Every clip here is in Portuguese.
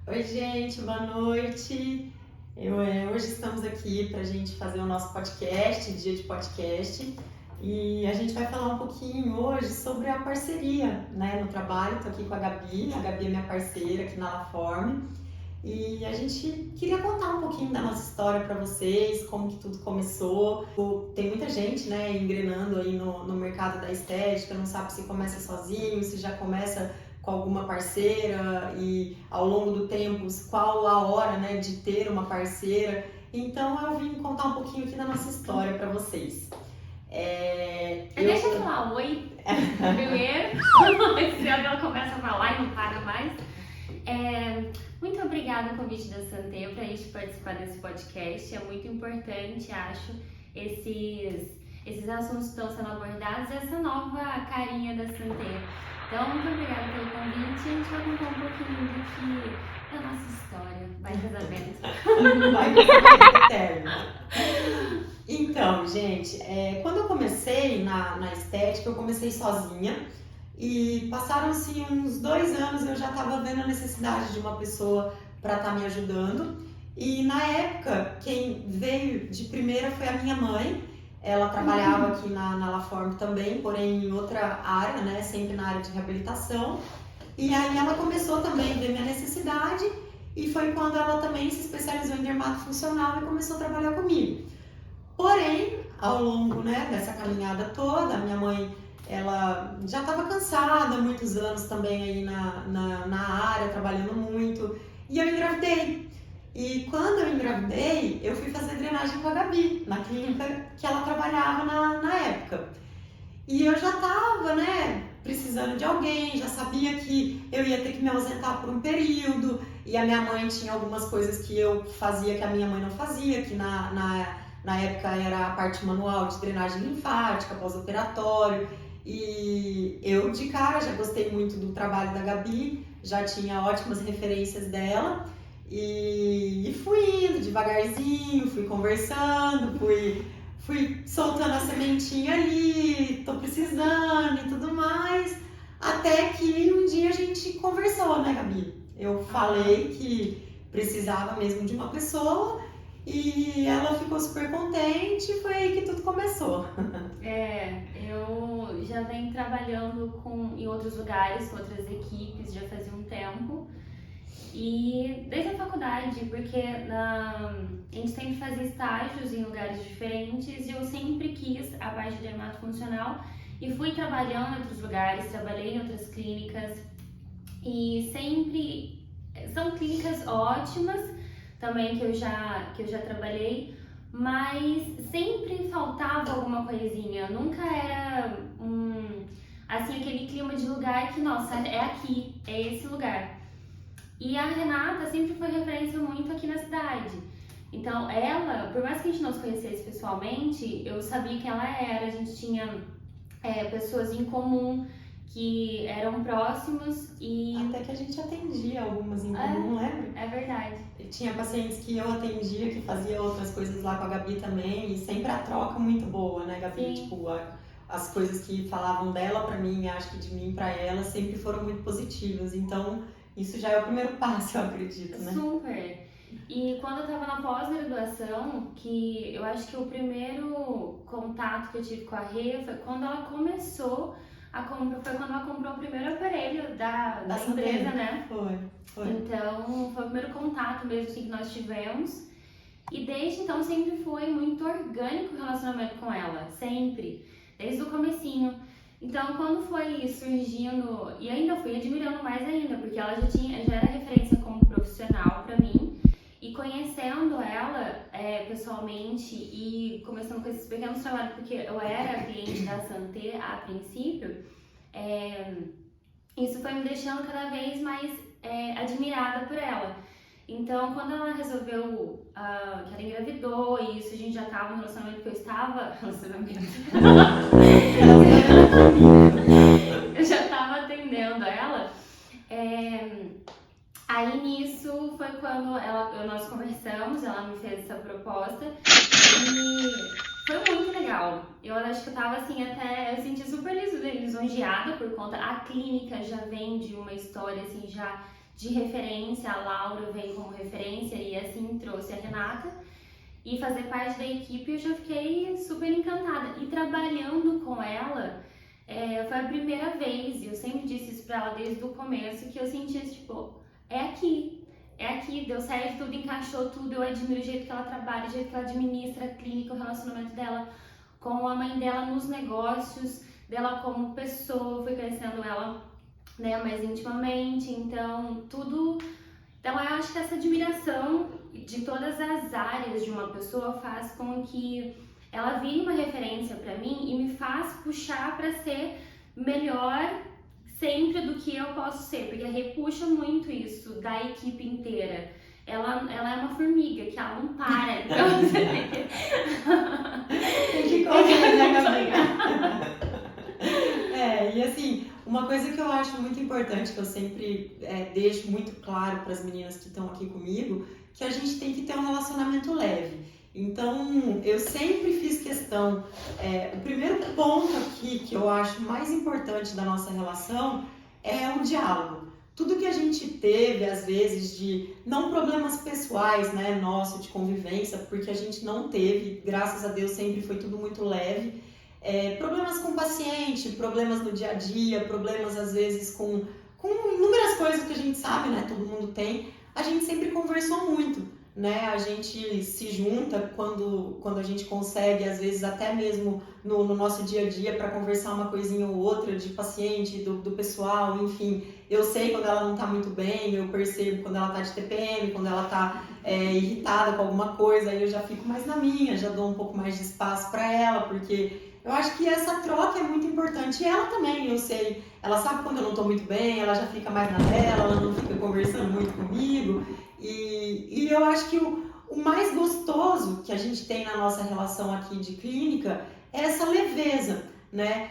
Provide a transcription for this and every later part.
Oi, gente, boa noite. Hoje estamos aqui para a gente fazer o nosso podcast, dia de podcast, e a gente vai falar um pouquinho hoje sobre a parceria, né, no trabalho. Estou aqui com a Gabi é minha parceira aqui na Laform, e a gente queria contar um pouquinho da nossa história para vocês, como que tudo começou. Tem muita gente, né, engrenando aí no mercado da estética, não sabe se começa sozinho, se já começa com alguma parceira e ao longo do tempo qual a hora, né, de ter uma parceira. Então eu vim contar um pouquinho aqui da nossa história para vocês. Deixa eu falar oi primeiro, se ela começa a falar e não para mais. Muito obrigada pelo convite da Santé para a gente participar desse podcast. É muito importante, acho, esses assuntos que estão sendo abordados, essa nova carinha da Santé. Então, muito obrigada pelo convite. A gente vai contar um pouquinho da nossa história. Vai casamento. Vai casamento eterno. Então, gente, quando eu comecei na estética, eu comecei sozinha. E passaram-se uns 2 anos, eu já estava vendo a necessidade de uma pessoa para estar me ajudando. E na época, quem veio de primeira foi a minha mãe. Ela trabalhava aqui na Laform também, porém em outra área, né? Sempre na área de reabilitação. E aí ela começou também a ver minha necessidade, e foi quando ela também se especializou em dermatofuncional e começou a trabalhar comigo. Porém, ao longo, né, dessa caminhada toda, a minha mãe, ela já estava cansada, muitos anos também aí na área, trabalhando muito, e eu engravidei. E quando eu engravidei, eu fui fazer drenagem com a Gabi, na clínica que ela trabalhava na época. E eu já estava, né, precisando de alguém, já sabia que eu ia ter que me ausentar por um período, e a minha mãe tinha algumas coisas que eu fazia que a minha mãe não fazia, que na época era a parte manual de drenagem linfática, pós-operatório. E eu de cara já gostei muito do trabalho da Gabi, já tinha ótimas referências dela, e fui indo devagarzinho, fui conversando, fui soltando a sementinha ali, tô precisando e tudo mais, até que um dia a gente conversou, né, Gabi? Eu falei que precisava mesmo de uma pessoa e ela ficou super contente, e foi aí que tudo começou. Eu já venho trabalhando em outros lugares, com outras equipes, já fazia um tempo. E desde a faculdade, porque a gente sempre fazia estágios em lugares diferentes, e eu sempre quis a parte de dermatofuncional e fui trabalhando em outros lugares, trabalhei em outras clínicas, e sempre são clínicas ótimas também que eu já trabalhei, mas sempre faltava alguma coisinha, nunca era assim, aquele clima de lugar que, nossa, é aqui, é esse lugar. E a Renata sempre foi referência muito aqui na cidade. Então ela, por mais que a gente não se conhecesse pessoalmente, eu sabia quem ela era, a gente tinha pessoas em comum que eram próximos e... Até que a gente atendia algumas em comum, lembra? É verdade. Tinha pacientes que eu atendia, que fazia outras coisas lá com a Gabi também, e sempre a troca muito boa, né, Gabi? Sim. Tipo, as coisas que falavam dela pra mim, acho que de mim pra ela, sempre foram muito positivas. Então, isso já é o primeiro passo, eu acredito, né? Super! E quando eu tava na pós-graduação, que eu acho que o primeiro contato que eu tive com a Rê foi quando ela começou a comprar, foi quando ela comprou o primeiro aparelho da empresa, né? Foi. Então, foi o primeiro contato mesmo assim, que nós tivemos. E desde então sempre foi muito orgânico o relacionamento com ela, sempre, desde o comecinho. Então, quando foi surgindo, e ainda fui admirando mais ainda, porque ela já era referência como profissional pra mim, e conhecendo ela pessoalmente e começando com esses pequenos trabalhos, porque eu era cliente da Santé a princípio, isso foi me deixando cada vez mais admirada por ela. Então, quando ela resolveu que ela engravidou, e isso a gente já tava no relacionamento que eu estava... eu já tava atendendo ela. Aí nisso foi quando nós conversamos, ela me fez essa proposta e foi muito legal. Eu acho que eu tava assim, até eu senti super lisonjeada por conta. A clínica já vem de uma história assim, já de referência, a Laura vem como referência e assim trouxe a Renata. E fazer parte da equipe eu já fiquei super encantada. E trabalhando com ela, foi a primeira vez, e eu sempre disse isso pra ela desde o começo, que eu senti tipo, é aqui, deu certo, tudo encaixou, tudo, eu admiro o jeito que ela trabalha, o jeito que ela administra a clínica, o relacionamento dela com a mãe dela nos negócios, dela como pessoa, fui conhecendo ela, né, mais intimamente, então tudo. Então eu acho que essa admiração de todas as áreas de uma pessoa faz com que ela vire uma referência para mim e me faz puxar para ser melhor sempre do que eu posso ser, porque a Rê puxa muito isso da equipe inteira. Ela é uma formiga, que ela não para, então você tem que correr, né, Gabi? E assim, uma coisa que eu acho muito importante, que eu sempre deixo muito claro para as meninas que estão aqui comigo, que a gente tem que ter um relacionamento leve. Então, eu sempre fiz questão, o primeiro ponto aqui que eu acho mais importante da nossa relação é o diálogo. Tudo que a gente teve, às vezes, de, não problemas pessoais, né, nosso, de convivência, porque a gente não teve, graças a Deus sempre foi tudo muito leve, problemas com o paciente, problemas no dia a dia, problemas às vezes com inúmeras coisas que a gente sabe, né, todo mundo tem, a gente sempre conversou muito. Né, a gente se junta quando a gente consegue, às vezes até mesmo no nosso dia a dia, para conversar uma coisinha ou outra de paciente, do pessoal, enfim. Eu sei quando ela não está muito bem, eu percebo quando ela está de TPM, quando ela está irritada com alguma coisa, aí eu já fico mais na minha, já dou um pouco mais de espaço para ela, porque eu acho que essa troca é muito importante. E ela também, eu sei, ela sabe quando eu não estou muito bem, ela já fica mais na dela, ela não fica conversando muito comigo. E eu acho que o mais gostoso que a gente tem na nossa relação aqui de clínica é essa leveza, né?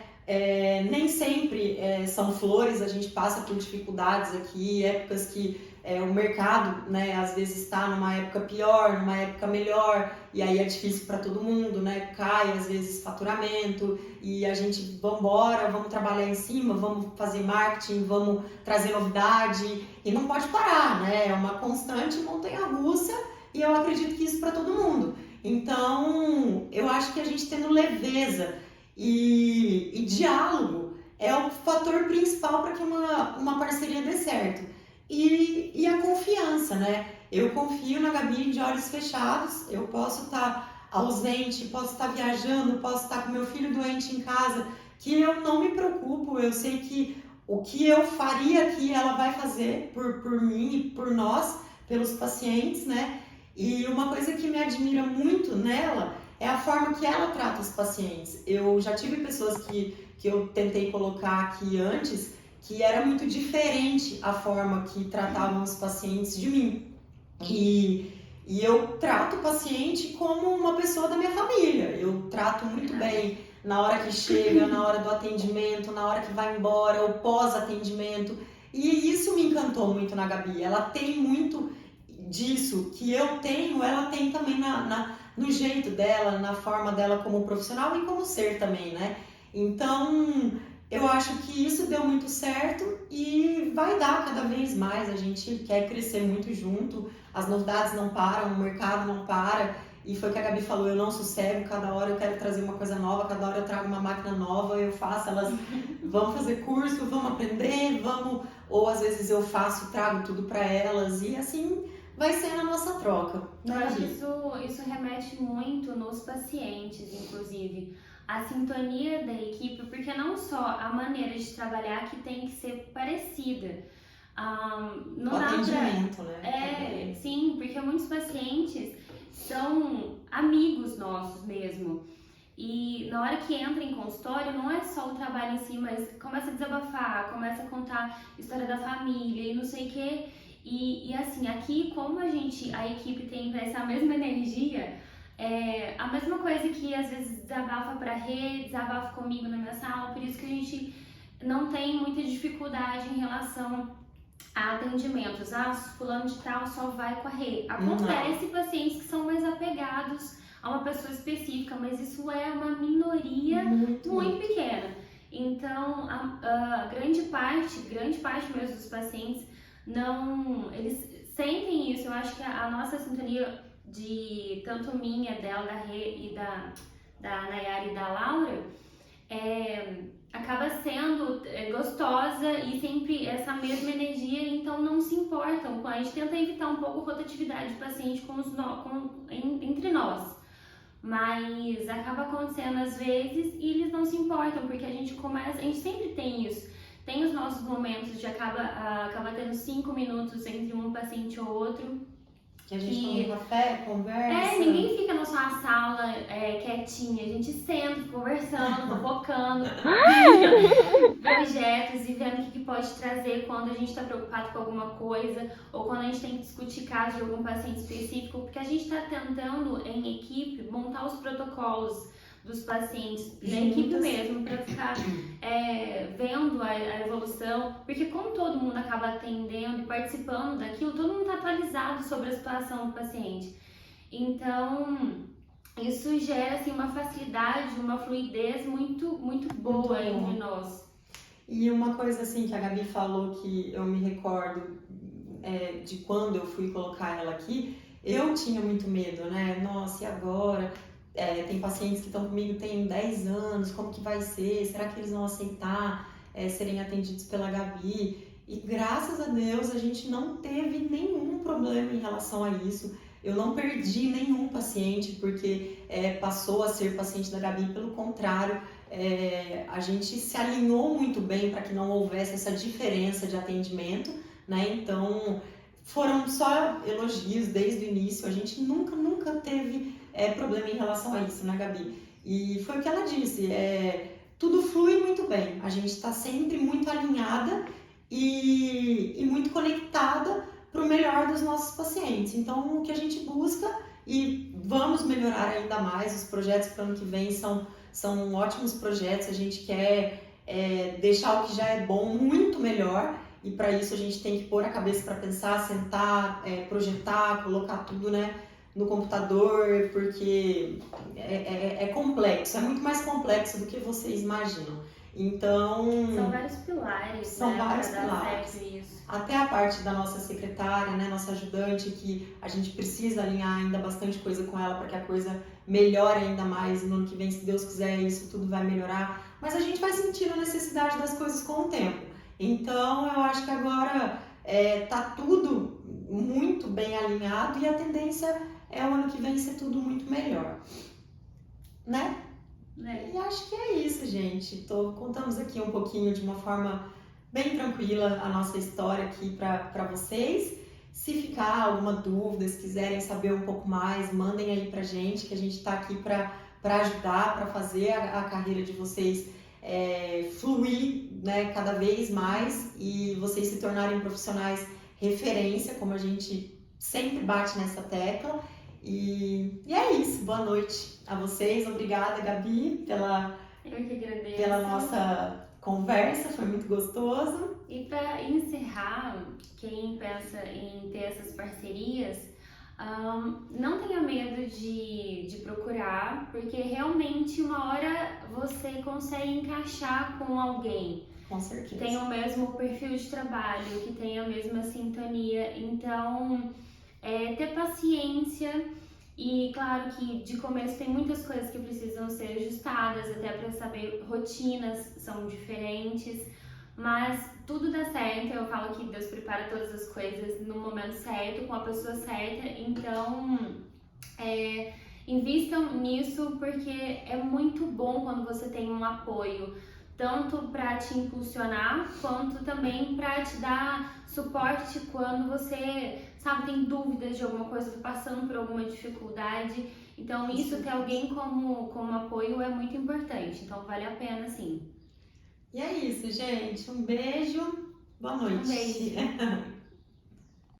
Nem sempre são flores, a gente passa por dificuldades aqui, épocas que o mercado, né, às vezes está numa época pior, numa época melhor, e aí é difícil para todo mundo, né? Cai às vezes faturamento e a gente vamos trabalhar em cima, vamos fazer marketing, vamos trazer novidade e não pode parar, né? É uma constante montanha-russa e eu acredito que isso para todo mundo. Então, eu acho que a gente tendo leveza e diálogo é o fator principal para que uma parceria dê certo. E a confiança, né? Eu confio na Gabi de olhos fechados, eu posso estar ausente, posso estar viajando, posso estar com meu filho doente em casa, que eu não me preocupo, eu sei que o que eu faria aqui ela vai fazer por mim e por nós, pelos pacientes, né? E uma coisa que me admira muito nela é a forma que ela trata os pacientes. Eu já tive pessoas que eu tentei colocar aqui antes, que era muito diferente a forma que tratavam os pacientes de mim. E eu trato o paciente como uma pessoa da minha família. Eu trato muito bem na hora que chega, na hora do atendimento, na hora que vai embora, o pós-atendimento. E isso me encantou muito na Gabi. Ela tem muito disso que eu tenho, ela tem também no jeito dela, na forma dela como profissional e como ser também, né? Então, eu acho que isso deu muito certo e vai dar cada vez mais. A gente quer crescer muito junto, as novidades não param, o mercado não para. E foi o que a Gabi falou, eu não sossego, cada hora eu quero trazer uma coisa nova, cada hora eu trago uma máquina nova, eu faço, elas vão fazer curso, vamos aprender, ou às vezes eu faço, trago tudo para elas e assim vai ser na nossa troca. Eu acho que isso remete muito nos pacientes, inclusive. A sintonia da equipe, porque não só a maneira de trabalhar que tem que ser parecida. Não o dá atendimento, pra... né? Sim, porque muitos pacientes são amigos nossos mesmo. E na hora que entra em consultório, não é só o trabalho em si, mas começa a desabafar, começa a contar a história da família e não sei o quê. E assim, aqui como a equipe tem essa mesma energia, a mesma coisa que às vezes desabafa pra rede, desabafa comigo na minha sala, por isso que a gente não tem muita dificuldade em relação a atendimentos. Fulano de tal só vai com a rede. Acontece pacientes que são mais apegados a uma pessoa específica, mas isso é uma minoria muito pequena. Então, a grande parte mesmo dos pacientes não, eles sentem isso. Eu acho que a nossa sintonia de tanto minha, dela, da Rê e da Nayara e da Laura, acaba sendo gostosa e sempre essa mesma energia, então não se importam. A gente tenta evitar um pouco a rotatividade de paciente entre nós, mas acaba acontecendo às vezes e eles não se importam, porque a gente sempre tem isso. Tem os nossos momentos de acaba tendo 5 minutos entre um paciente ou outro. Que a gente toma um café, conversa. Ninguém fica na sua sala quietinha, a gente senta conversando, fofocando, projetos e vendo o que pode trazer quando a gente está preocupado com alguma coisa ou quando a gente tem que discutir caso de algum paciente específico, porque a gente está tentando em equipe montar os protocolos dos pacientes, da equipe mesmo, para ficar vendo a evolução, porque como todo mundo acaba atendendo e participando daquilo, todo mundo está atualizado sobre a situação do paciente. Então, isso gera assim, uma facilidade, uma fluidez muito, muito boa entre nós. E uma coisa assim que a Gabi falou que eu me recordo de quando eu fui colocar ela aqui, eu tinha muito medo, né? Nossa, e agora? Tem pacientes que estão comigo tem 10 anos, como que vai ser? Será que eles vão aceitar serem atendidos pela Gabi? E graças a Deus a gente não teve nenhum problema em relação a isso. Eu não perdi nenhum paciente porque passou a ser paciente da Gabi, pelo contrário, a gente se alinhou muito bem para que não houvesse essa diferença de atendimento, né? Então foram só elogios desde o início, a gente nunca teve problema em relação a isso, né, Gabi? E foi o que ela disse, tudo flui muito bem, a gente está sempre muito alinhada e muito conectada para o melhor dos nossos pacientes. Então, o que a gente busca, e vamos melhorar ainda mais, os projetos para o ano que vem são ótimos projetos, a gente quer deixar o que já é bom muito melhor, e para isso a gente tem que pôr a cabeça para pensar, sentar, projetar, colocar tudo, né, no computador, porque é complexo, é muito mais complexo do que vocês imaginam. Então, são vários pilares, né, vários para dar pilares. certo isso. Até a parte da nossa secretária, né, nossa ajudante, que a gente precisa alinhar ainda bastante coisa com ela para que a coisa melhore ainda mais. No ano que vem, se Deus quiser, isso tudo vai melhorar. Mas a gente vai sentindo a necessidade das coisas com o tempo. Então, eu acho que agora tá tudo muito bem alinhado e a tendência o ano que vem ser tudo muito melhor, né? E acho que é isso, gente. Contamos aqui um pouquinho de uma forma bem tranquila a nossa história aqui para vocês. Se ficar alguma dúvida, se quiserem saber um pouco mais, mandem aí pra gente, que a gente tá aqui para ajudar, para fazer a carreira de vocês fluir, né, cada vez mais e vocês se tornarem profissionais referência, como a gente sempre bate nessa tecla. E é isso. Boa noite a vocês. Obrigada, Gabi, pela nossa conversa. Foi muito gostoso. E para encerrar, quem pensa em ter essas parcerias, não tenha medo de procurar, porque realmente uma hora você consegue encaixar com alguém. Com certeza. Que tenha o mesmo perfil de trabalho, que tenha a mesma sintonia. Então, ter paciência e claro que de começo tem muitas coisas que precisam ser ajustadas, até para saber, rotinas são diferentes, mas tudo dá certo. Eu falo que Deus prepara todas as coisas no momento certo, com a pessoa certa, então invistam nisso, porque é muito bom quando você tem um apoio, tanto para te impulsionar, quanto também para te dar suporte quando você, sabe, tem dúvidas de alguma coisa, passando por alguma dificuldade. Então isso, ter alguém como apoio é muito importante, então vale a pena sim. E é isso, gente. Um beijo, boa noite. Um beijo.